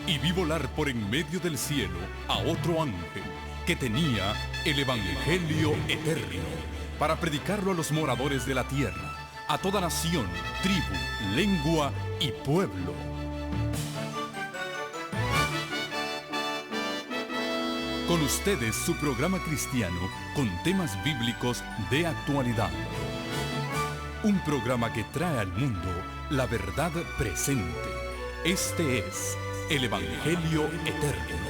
Y vi volar por en medio del cielo a otro ángel que tenía el Evangelio eterno para predicarlo a los moradores de la tierra, a toda nación, tribu, lengua y pueblo. Con ustedes su programa cristiano con temas bíblicos de actualidad. Un programa que trae al mundo la verdad presente. Este es el Evangelio eterno.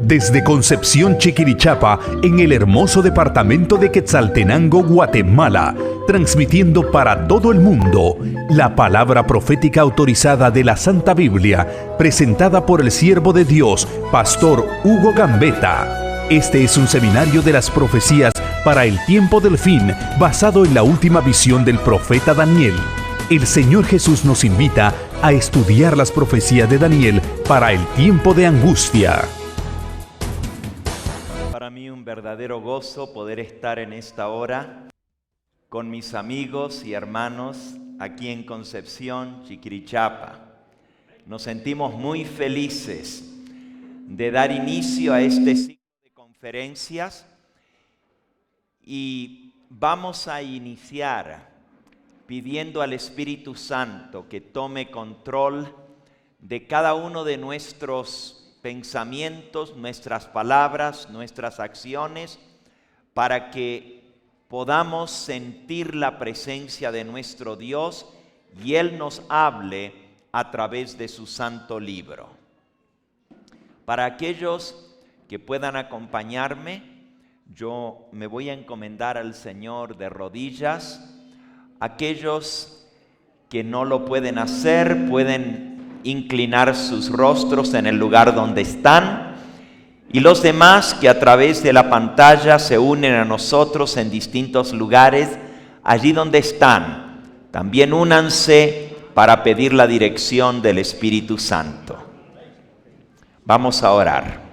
Desde Concepción, Chiquirichapa, en el hermoso departamento de Quetzaltenango, Guatemala, transmitiendo para todo el mundo la palabra profética autorizada de la Santa Biblia, presentada por el siervo de Dios, Pastor Hugo Gambetta. Este es un seminario de las profecías para el tiempo del fin, basado en la última visión del profeta Daniel. El Señor Jesús nos invita a estudiar las profecías de Daniel para el tiempo de angustia. Para mí un verdadero gozo poder estar en esta hora con mis amigos y hermanos aquí en Concepción, Chiquirichapa. Nos sentimos muy felices de dar inicio a este ciclo de conferencias y vamos a iniciar pidiendo al Espíritu Santo que tome control de cada uno de nuestros pensamientos, nuestras palabras, nuestras acciones, para que podamos sentir la presencia de nuestro Dios y Él nos hable a través de su santo libro. Para aquellos que puedan acompañarme, yo me voy a encomendar al Señor de rodillas. Aquellos que no lo pueden hacer, pueden inclinar sus rostros en el lugar donde están, y los demás que a través de la pantalla se unen a nosotros en distintos lugares, allí donde están, también únanse para pedir la dirección del Espíritu Santo. Vamos a orar.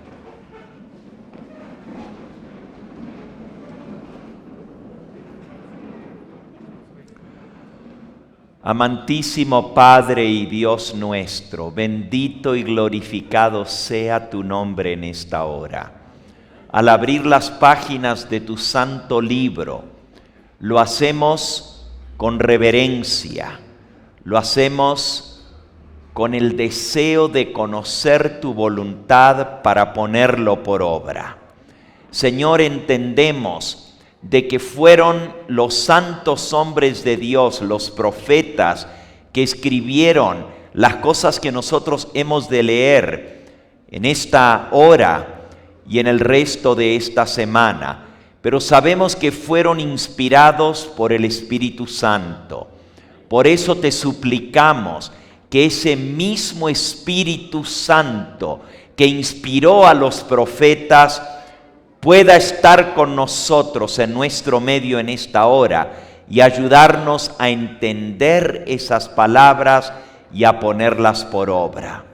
Amantísimo Padre y Dios nuestro, bendito y glorificado sea tu nombre en esta hora. Al abrir las páginas de tu santo libro, lo hacemos con reverencia, lo hacemos con el deseo de conocer tu voluntad para ponerlo por obra. Señor, entendemos de que fueron los santos hombres de Dios, los profetas, que escribieron las cosas que nosotros hemos de leer en esta hora y en el resto de esta semana. Pero sabemos que fueron inspirados por el Espíritu Santo. Por eso te suplicamos que ese mismo Espíritu Santo que inspiró a los profetas pueda estar con nosotros en nuestro medio en esta hora y ayudarnos a entender esas palabras y a ponerlas por obra.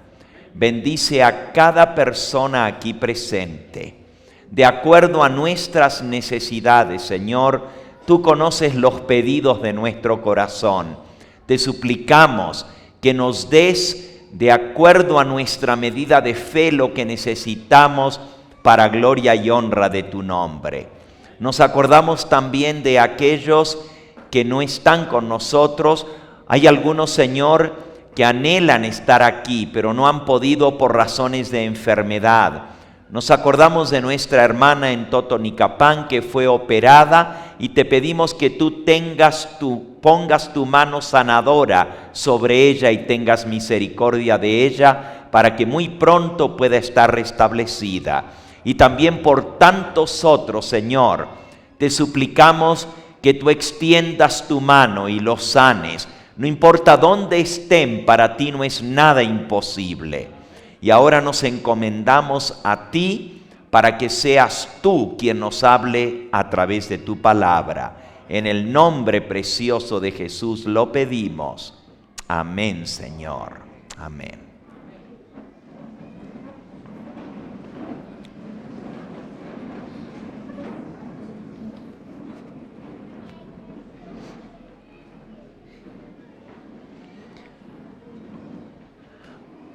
Bendice a cada persona aquí presente. De acuerdo a nuestras necesidades, Señor, tú conoces los pedidos de nuestro corazón. Te suplicamos que nos des, de acuerdo a nuestra medida de fe, lo que necesitamos para gloria y honra de tu nombre. Nos acordamos también de aquellos que no están con nosotros. Hay algunos, Señor, que anhelan estar aquí, pero no han podido por razones de enfermedad. Nos acordamos de nuestra hermana en Totonicapán que fue operada y te pedimos que tú pongas tu mano sanadora sobre ella y tengas misericordia de ella para que muy pronto pueda estar restablecida. Y también por tantos otros, Señor, te suplicamos que tú extiendas tu mano y los sanes. No importa dónde estén, para ti no es nada imposible. Y ahora nos encomendamos a ti para que seas tú quien nos hable a través de tu palabra. En el nombre precioso de Jesús lo pedimos. Amén, Señor. Amén.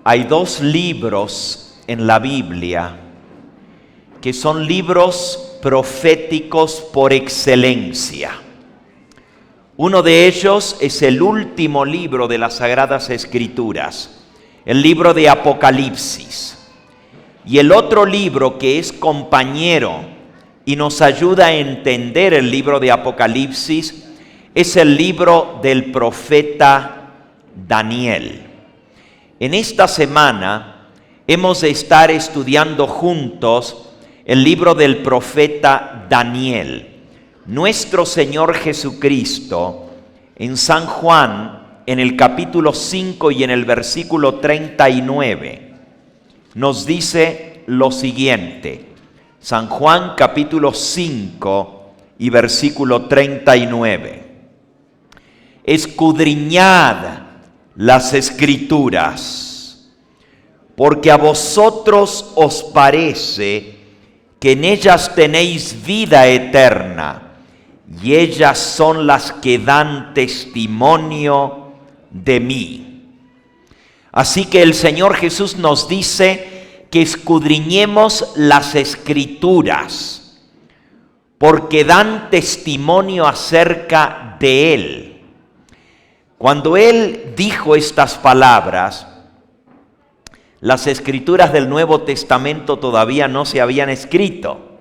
Hay dos libros en la Biblia que son libros proféticos por excelencia. Uno de ellos es el último libro de las Sagradas Escrituras, el libro de Apocalipsis. Y el otro libro que es compañero y nos ayuda a entender el libro de Apocalipsis es el libro del profeta Daniel. En esta semana hemos de estar estudiando juntos el libro del profeta Daniel. Nuestro Señor Jesucristo, en San Juan, en el capítulo 5 y en el versículo 39, nos dice lo siguiente. San Juan capítulo 5 y versículo 39. Escudriñad las Escrituras, porque a vosotros os parece que en ellas tenéis vida eterna, y ellas son las que dan testimonio de mí. Así que el Señor Jesús nos dice que escudriñemos las Escrituras, porque dan testimonio acerca de Él. Cuando Él dijo estas palabras, las Escrituras del Nuevo Testamento todavía no se habían escrito.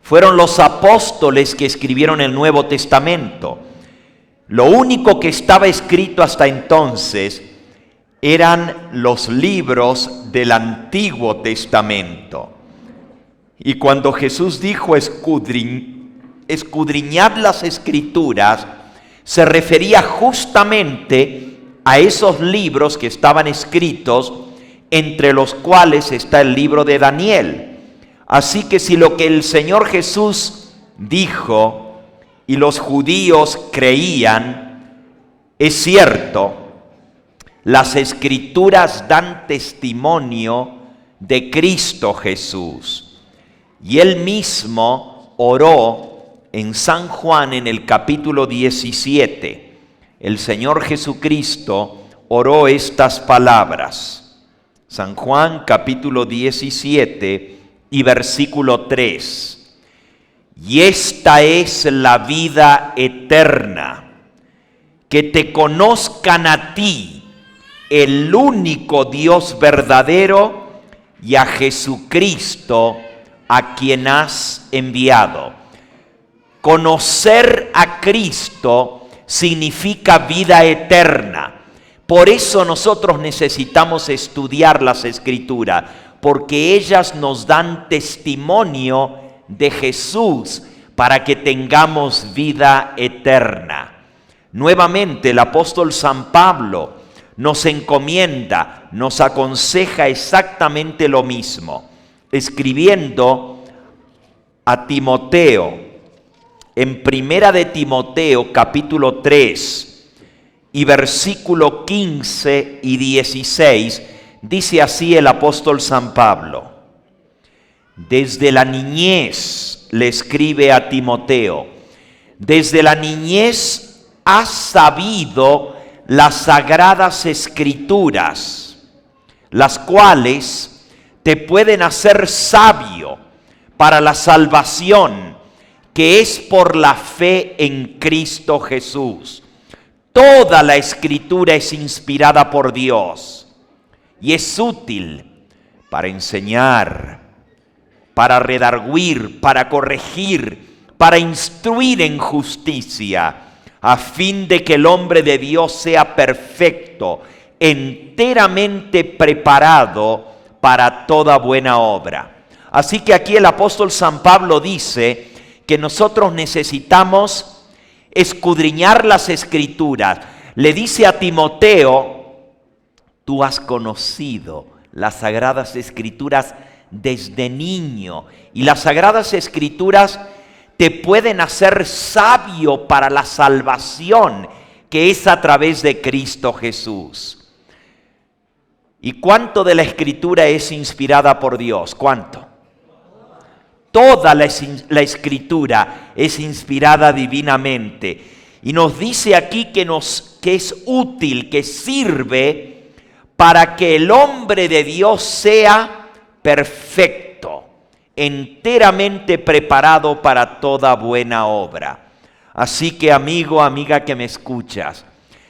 Fueron los apóstoles que escribieron el Nuevo Testamento. Lo único que estaba escrito hasta entonces eran los libros del Antiguo Testamento. Y cuando Jesús dijo escudriñad las Escrituras, se refería justamente a esos libros que estaban escritos, entre los cuales está el libro de Daniel. Así que si lo que el Señor Jesús dijo y los judíos creían es cierto, las Escrituras dan testimonio de Cristo Jesús. Y Él mismo oró en San Juan en el capítulo 17. El Señor Jesucristo oró estas palabras. San Juan capítulo 17 y versículo 3. Y esta es la vida eterna, que te conozcan a ti, el único Dios verdadero, y a Jesucristo, a quien has enviado. Conocer a Cristo significa vida eterna. Por eso nosotros necesitamos estudiar las Escrituras, porque ellas nos dan testimonio de Jesús para que tengamos vida eterna. Nuevamente el apóstol San Pablo nos encomienda, nos aconseja exactamente lo mismo, escribiendo a Timoteo. En Primera de Timoteo capítulo 3 y versículo 15 y 16, dice así el apóstol San Pablo: desde la niñez, le escribe a Timoteo, desde la niñez has sabido las sagradas Escrituras, las cuales te pueden hacer sabio para la salvación que es por la fe en Cristo Jesús. Toda la Escritura es inspirada por Dios y es útil para enseñar, para redarguir, para corregir, para instruir en justicia, a fin de que el hombre de Dios sea perfecto, enteramente preparado para toda buena obra. Así que aquí el apóstol San Pablo dice que nosotros necesitamos escudriñar las Escrituras. Le dice a Timoteo: tú has conocido las Sagradas Escrituras desde niño. Y las Sagradas Escrituras te pueden hacer sabio para la salvación que es a través de Cristo Jesús. ¿Y cuánto de la Escritura es inspirada por Dios? ¿Cuánto? Toda la Escritura es inspirada divinamente. Y nos dice aquí que es útil, que sirve para que el hombre de Dios sea perfecto, enteramente preparado para toda buena obra. Así que, amigo, amiga que me escuchas,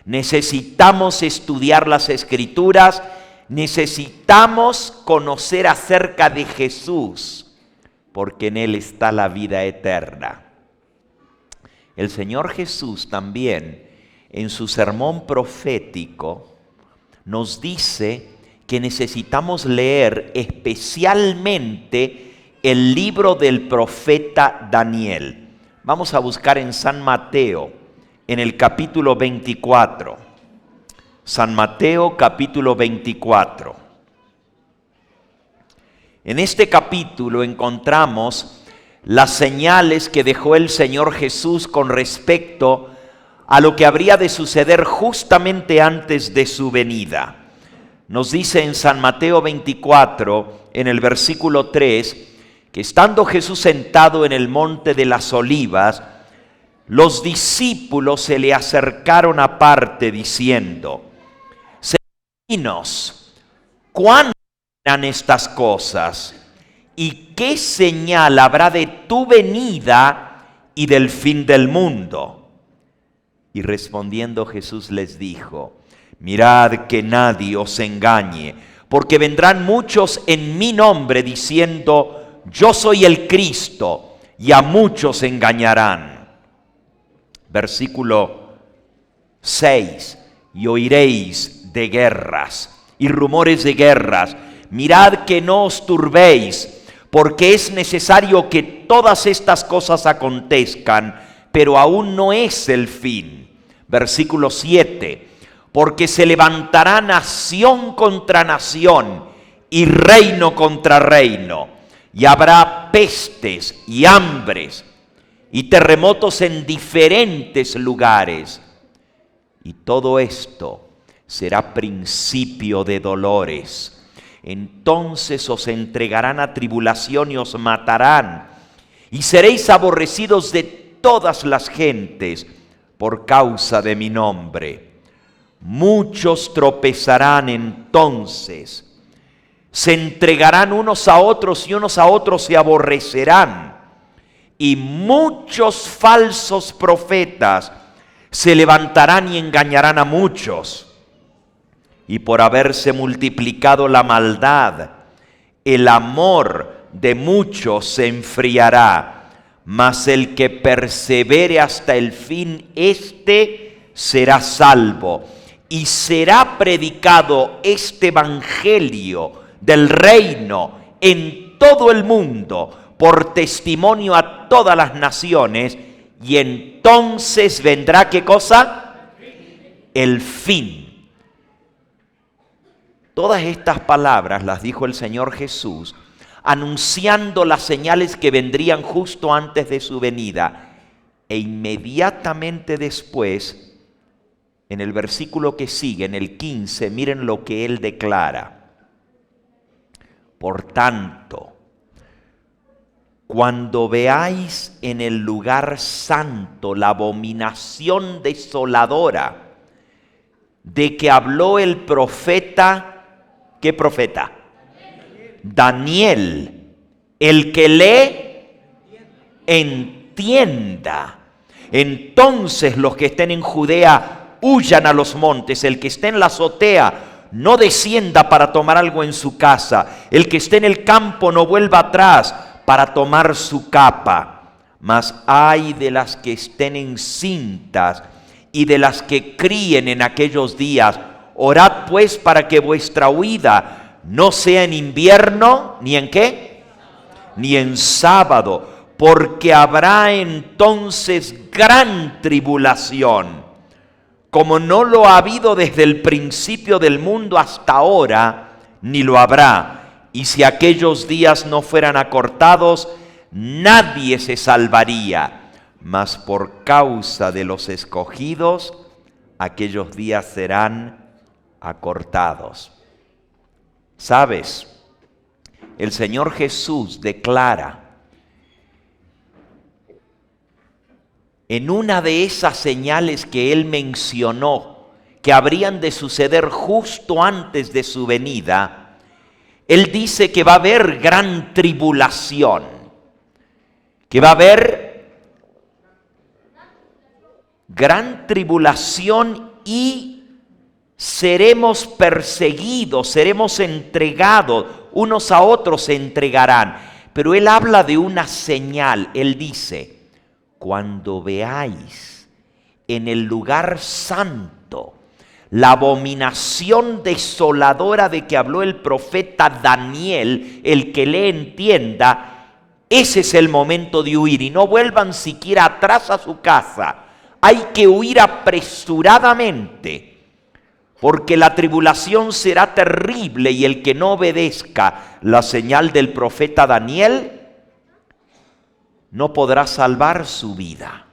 necesitamos estudiar las Escrituras, necesitamos conocer acerca de Jesús, porque en Él está la vida eterna. El Señor Jesús también, en su sermón profético, nos dice que necesitamos leer especialmente el libro del profeta Daniel. Vamos a buscar en San Mateo, en el capítulo 24. San Mateo, capítulo 24. En este capítulo encontramos las señales que dejó el Señor Jesús con respecto a lo que habría de suceder justamente antes de su venida. Nos dice en San Mateo 24, en el versículo 3, que estando Jesús sentado en el monte de las Olivas, los discípulos se le acercaron aparte diciendo: Dinos, ¿cuándo serán estas cosas? ¿Y qué señal habrá de tu venida y del fin del mundo? Y respondiendo Jesús les dijo: mirad que nadie os engañe, porque vendrán muchos en mi nombre diciendo: yo soy el Cristo, y a muchos engañarán. Versículo 6: y oiréis de guerras y rumores de guerras. Mirad que no os turbéis, porque es necesario que todas estas cosas acontezcan, pero aún no es el fin. Versículo 7: porque se levantará nación contra nación y reino contra reino, y habrá pestes y hambres y terremotos en diferentes lugares. Y todo esto será principio de dolores. Entonces os entregarán a tribulación y os matarán, y seréis aborrecidos de todas las gentes por causa de mi nombre. Muchos tropezarán entonces, se entregarán unos a otros y unos a otros se aborrecerán, y muchos falsos profetas se levantarán y engañarán a muchos. Y por haberse multiplicado la maldad, el amor de muchos se enfriará, mas el que persevere hasta el fin, éste será salvo. Y será predicado este evangelio del reino en todo el mundo por testimonio a todas las naciones, y entonces vendrá, ¿qué cosa? El fin. Todas estas palabras las dijo el Señor Jesús, anunciando las señales que vendrían justo antes de su venida. E inmediatamente después, en el versículo que sigue, en el 15, miren lo que Él declara: por tanto, cuando veáis en el lugar santo la abominación desoladora de que habló el profeta, ¿qué profeta? Daniel. El que lee, entienda. Entonces los que estén en Judea huyan a los montes. El que esté en la azotea no descienda para tomar algo en su casa. El que esté en el campo no vuelva atrás para tomar su capa. Mas ay de las que estén encintas y de las que críen en aquellos días. Orad pues para que vuestra huida no sea en invierno, ¿ni en qué? Ni en sábado, porque habrá entonces gran tribulación, como no lo ha habido desde el principio del mundo hasta ahora, ni lo habrá. Y si aquellos días no fueran acortados, nadie se salvaría. Mas por causa de los escogidos, aquellos días serán acortados. ¿Sabes? El Señor Jesús declara en una de esas señales que Él mencionó, que habrían de suceder justo antes de su venida, Él dice que va a haber gran tribulación, que va a haber gran tribulación y seremos perseguidos, seremos entregados, unos a otros se entregarán. Pero Él habla de una señal. Él dice: cuando veáis en el lugar santo la abominación desoladora de que habló el profeta Daniel, el que le entienda, ese es el momento de huir. Y no vuelvan siquiera atrás a su casa. Hay que huir apresuradamente, porque la tribulación será terrible y el que no obedezca la señal del profeta Daniel no podrá salvar su vida.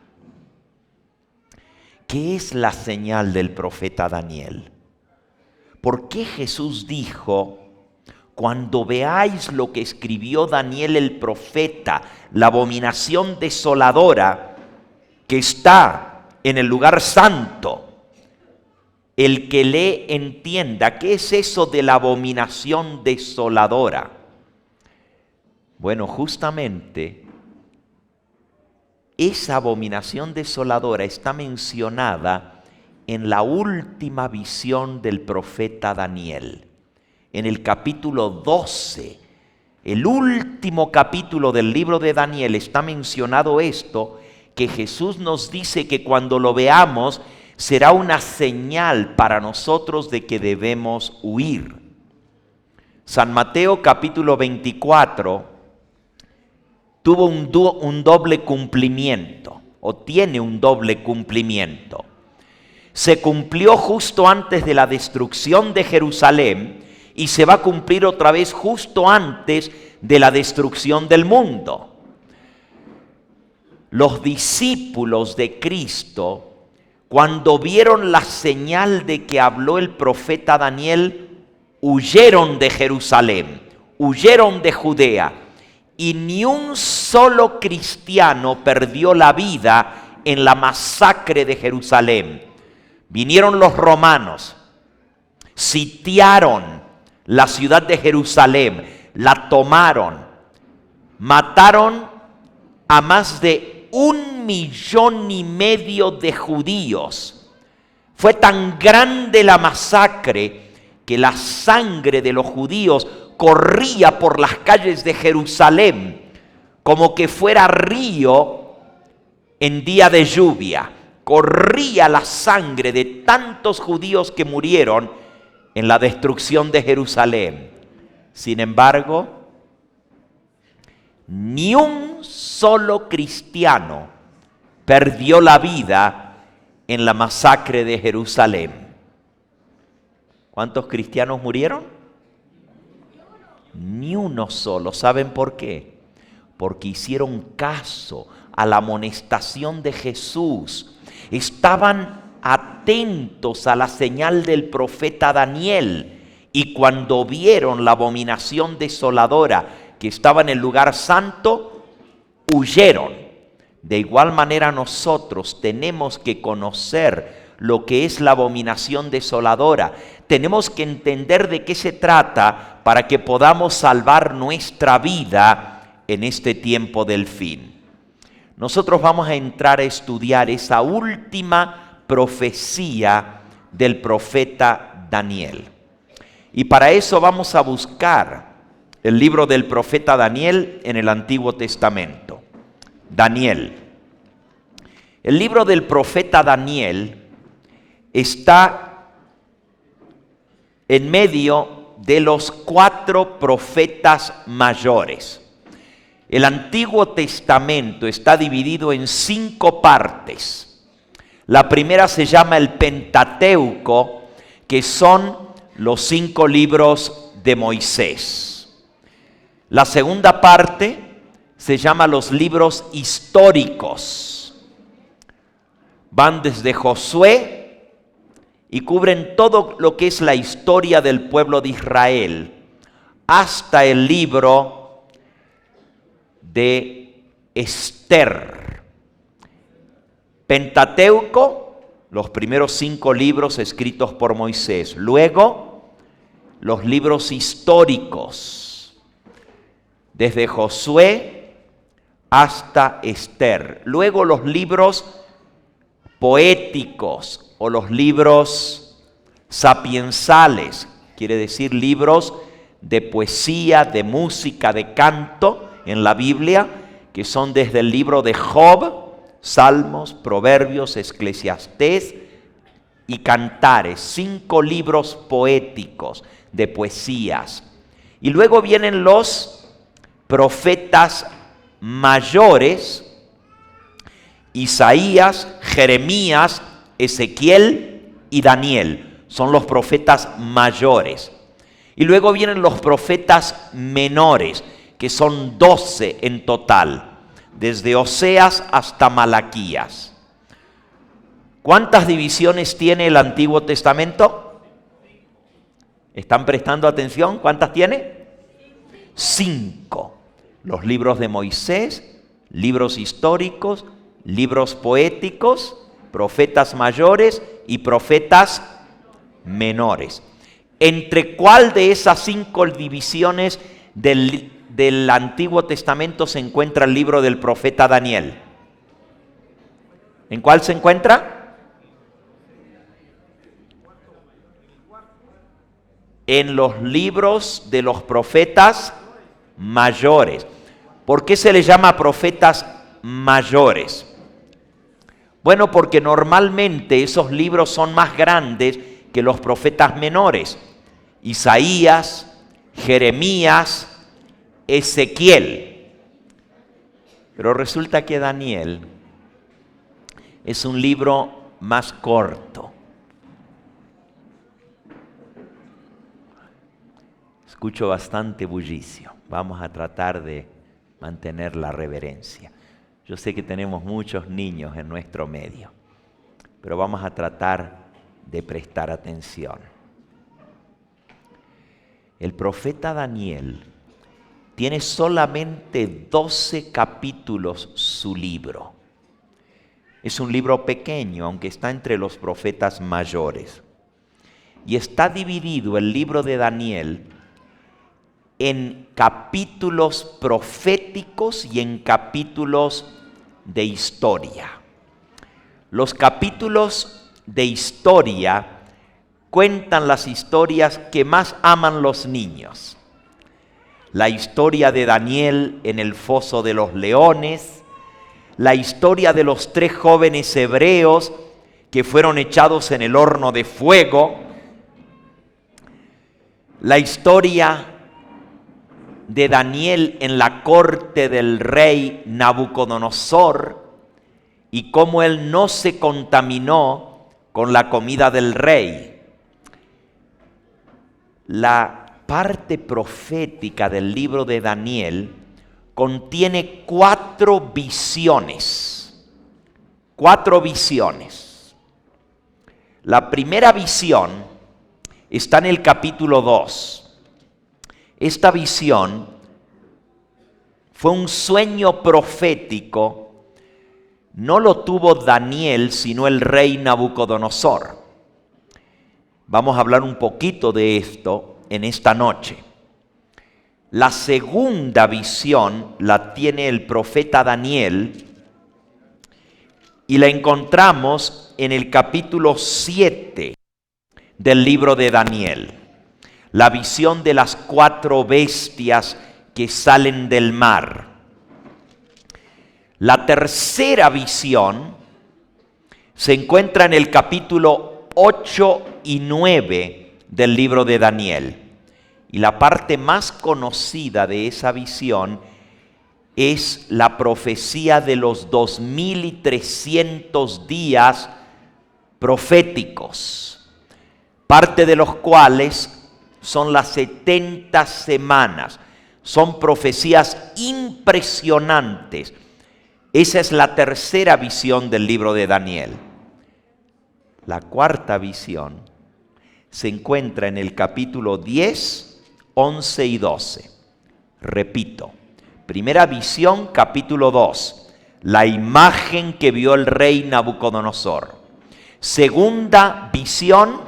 ¿Qué es la señal del profeta Daniel? ¿Por qué Jesús dijo: cuando veáis lo que escribió Daniel el profeta, la abominación desoladora que está en el lugar santo, el que le entienda? ¿Qué es eso de la abominación desoladora? Bueno, justamente esa abominación desoladora está mencionada en la última visión del profeta Daniel, en el capítulo 12. El último capítulo del libro de Daniel está mencionado esto, que Jesús nos dice que cuando lo veamos será una señal para nosotros de que debemos huir. San Mateo capítulo 24 tuvo un doble cumplimiento, o tiene un doble cumplimiento. Se cumplió justo antes de la destrucción de Jerusalén y se va a cumplir otra vez justo antes de la destrucción del mundo. Los discípulos de Cristo, cuando vieron la señal de que habló el profeta Daniel, huyeron de Jerusalén, huyeron de Judea. Y ni un solo cristiano perdió la vida en la masacre de Jerusalén. Vinieron los romanos, sitiaron la ciudad de Jerusalén, la tomaron, mataron a más de 1,5 millones de judíos. Fue tan grande la masacre que la sangre de los judíos corría por las calles de Jerusalén como que fuera río en día de lluvia. Corría la sangre de tantos judíos que murieron en la destrucción de Jerusalén. Sin embargo, ni un solo cristiano perdió la vida en la masacre de Jerusalén. ¿Cuántos cristianos murieron? Ni uno solo. ¿Saben por qué? Porque hicieron caso a la amonestación de Jesús. Estaban atentos a la señal del profeta Daniel. Y cuando vieron la abominación desoladora que estaba en el lugar santo, huyeron. De igual manera nosotros tenemos que conocer lo que es la abominación desoladora. Tenemos que entender de qué se trata para que podamos salvar nuestra vida en este tiempo del fin. Nosotros vamos a entrar a estudiar esa última profecía del profeta Daniel. Y para eso vamos a buscar el libro del profeta Daniel en el Antiguo Testamento. Daniel. El libro del profeta Daniel está en medio de los 4 profetas mayores. El Antiguo Testamento está dividido en 5 partes. La primera se llama el Pentateuco, que son los 5 libros de Moisés. La segunda parte se llama los libros históricos. Van desde Josué y cubren todo lo que es la historia del pueblo de Israel hasta el libro de Esther. Pentateuco, los primeros 5 libros escritos por Moisés. Luego, los libros históricos, desde Josué hasta Esther. Luego, los libros poéticos o los libros sapiensales, quiere decir libros de poesía, de música, de canto en la Biblia, que son desde el libro de Job, Salmos, Proverbios, Eclesiastés y Cantares, 5 libros poéticos de poesías. Y luego vienen los profetas mayores, Isaías, Jeremías, Ezequiel y Daniel. Son los profetas mayores. Y luego vienen los profetas menores, que son 12 en total, desde Oseas hasta Malaquías. ¿Cuántas divisiones tiene el Antiguo Testamento? ¿Están prestando atención? ¿Cuántas tiene? 5. Los libros de Moisés, libros históricos, libros poéticos, profetas mayores y profetas menores. ¿Entre cuál de esas 5 divisiones del Antiguo Testamento se encuentra el libro del profeta Daniel? ¿En cuál se encuentra? En los libros de los profetas mayores. ¿Por qué se les llama profetas mayores? Bueno, porque normalmente esos libros son más grandes que los profetas menores. Isaías, Jeremías, Ezequiel. Pero resulta que Daniel es un libro más corto. Escucho bastante bullicio. Vamos a tratar de mantener la reverencia. Yo sé que tenemos muchos niños en nuestro medio, pero vamos a tratar de prestar atención. El profeta Daniel tiene solamente 12 capítulos su libro. Es un libro pequeño, aunque está entre los profetas mayores. Y está dividido el libro de Daniel en capítulos proféticos y en capítulos de historia. Los capítulos de historia cuentan las historias que más aman los niños. La historia de Daniel en el foso de los leones, la historia de los 3 jóvenes hebreos que fueron echados en el horno de fuego, la historia de Daniel en la corte del rey Nabucodonosor y cómo él no se contaminó con la comida del rey. La parte profética del libro de Daniel contiene 4 visiones. 4 visiones. La primera visión está en el capítulo 2. Esta visión fue un sueño profético. No lo tuvo Daniel, sino el rey Nabucodonosor. Vamos a hablar un poquito de esto en esta noche. La segunda visión la tiene el profeta Daniel y la encontramos en el capítulo 7 del libro de Daniel. La visión de las 4 bestias que salen del mar. La tercera visión se encuentra en el capítulo 8 y 9 del libro de Daniel. Y la parte más conocida de esa visión es la profecía de los 2300 días proféticos, parte de los cuales son las 70 semanas. Son profecías impresionantes. Esa es la tercera visión del libro de Daniel. La cuarta visión se encuentra en el capítulo 10, 11 y 12. Repito, primera visión, capítulo 2, la imagen que vio el rey Nabucodonosor. Segunda visión,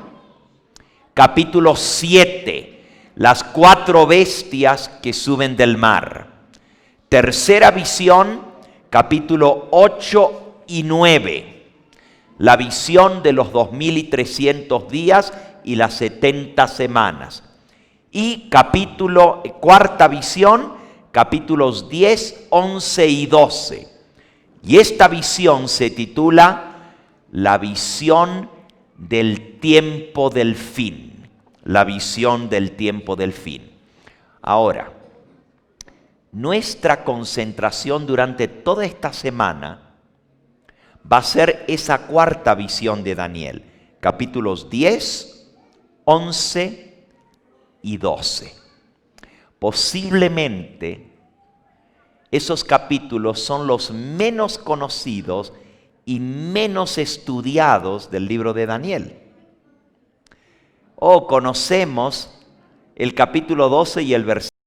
capítulo 7, las 4 bestias que suben del mar. Tercera visión, capítulo 8 y 9, la visión de los 2300 días y las 70 semanas. Y cuarta visión, capítulos 10, 11 y 12. Y esta visión se titula La visión del tiempo del fin. La visión del tiempo del fin. Ahora, nuestra concentración durante toda esta semana va a ser esa cuarta visión de Daniel, capítulos 10, 11 y 12. Posiblemente esos capítulos son los menos conocidos y menos estudiados del libro de Daniel. Conocemos el capítulo 12 y el versículo